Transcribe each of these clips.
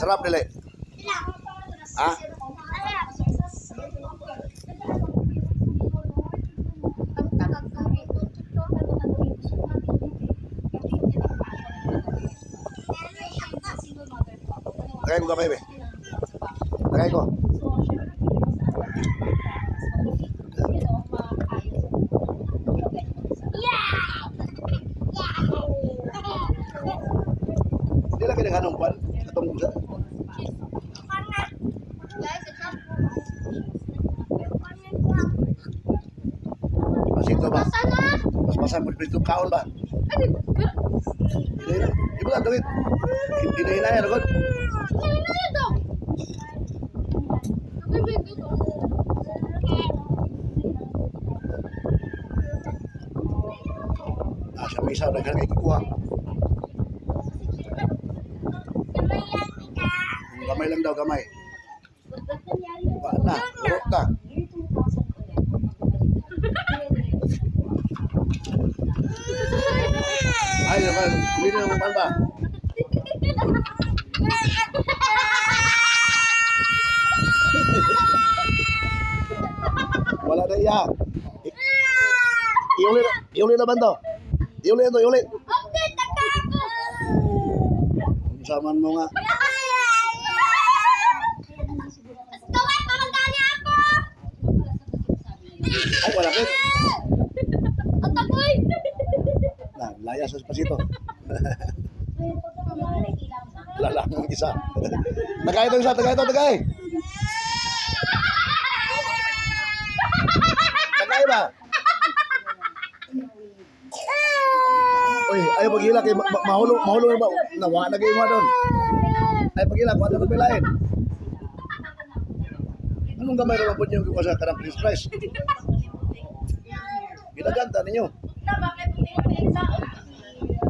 Sarap nila. Ha? Tagay ko kamay, be. Tagay ko. Hindi lang kinaganong pan. Katong kusa. Pasito ba? Pas-pasan mo dito kaon ba? Di ba David? Hinay-hinay ako. Siya may isa na kaya kukuha. Gamay lang daw, gamay. Wala na, urok na. Ay, naman, hindi na naman ba? Wala na iya. Iuli naman to. Iuli ito, iuli. Saman mo nga. Ay, wala kit. Nah, laya sa pasito. Lala ng isa. Tagay ito isa, tagay ito, tagay. Tagay ba? Uy, ayaw paghilak eh, mahulog ba? Nawa na kayo mo doon. Ayaw paghilak, wala na pilain. Anong gamay naman po niyo sa karang price? Ginaganda ninyo.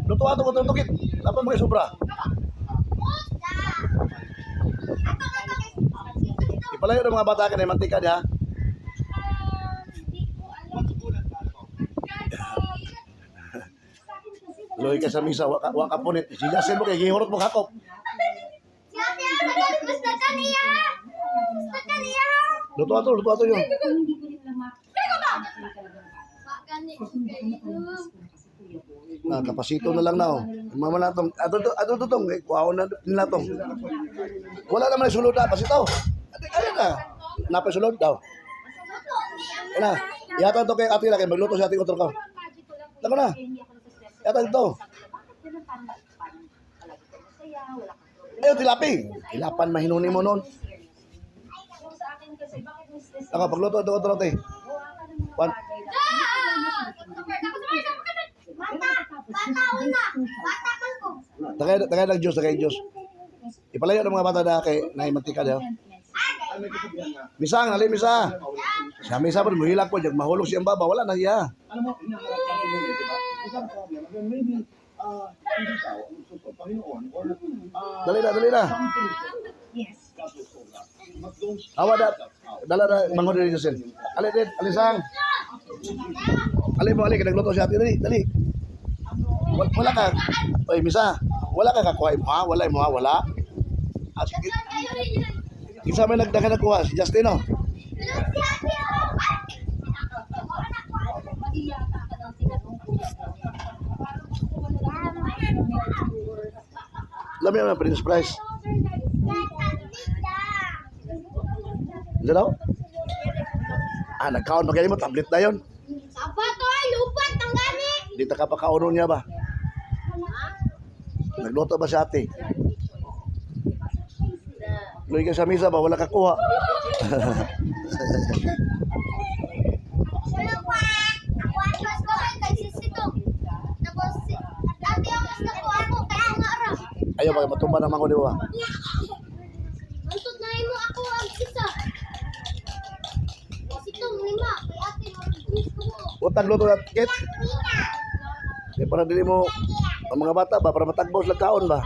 Luto ato ko tukit. Dapat mga sobra. Ipalayo ng mga bata ka na yung mantika niya. Loy ka sa misa, waka punit. Sigasin mo kay gihurot mo kakop. Luto ato yun. Kapasito na lang na oh. Mama na tong, ato tong, kuhaon na nila tong. Wala naman yung sulod na, pasito. Ayan na, napasulod daw. Ayan na, yata ito kay ate laki, magluto si ate utro ko. Lako na, yata ito. Ayaw, tilaping. Tilapan mahinuni mo nun. Ako, pagluto ito utro ate. Tagay ng Diyos, tagay ng Diyos. Ipalayo ng mga bata na kay naimantika daw. Misang, nali misa. Sa misa po, muhilak po, yung mahulog siyang baba, wala na siya. Dali na. Awa na, dala na, manghod rin sin. Alisang. Ali, nagluto siya. Dali. Wala ka. Oy, misa. Wala ka kakuha mo ha? Wala mo ha? Wala. Isa may nagdagan nakuha, si Justino. Alam mo yung Prince Price? Hindi daw? Nag-count magaling mo, tablet na yun. Sabato ay lupat ang gani. Di ta kapakaunon niya ba? Nagluto ba si ate? Luwi ka sa misa ba? Wala kakuha. Ayaw ba, matumba naman ko di ba? Antod na mo ako ang isa. Sitong lima. Kay ate, Utang luto na kit. Di para dili mo ang mga bata ba para matagbos lang kaon ba?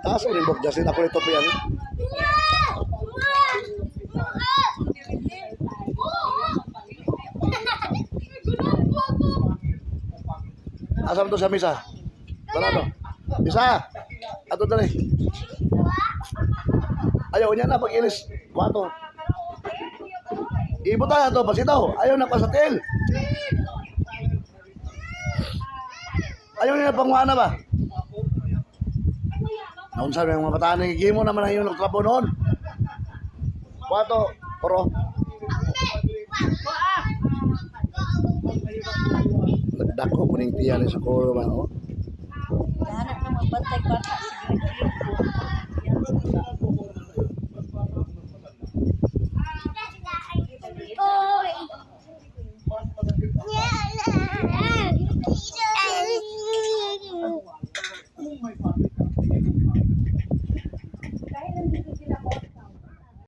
Taas mo rin bok jasin ako nito pa yan. Asam to sa misa. Tara to. Isa. Ato dali. Ayaw niya na pag-ilis. Kwato. Ibutan na to, pasitaw. Ayaw na pasatil. Ayaw niya pangwana ba? Naunsa na yung mga bataan ng gimo naman ang yung nagtrapo noon. Kwato, poro. Nagdako po ng tiyan sa koro ba, oh? Lahat na magbantay bata. Sige,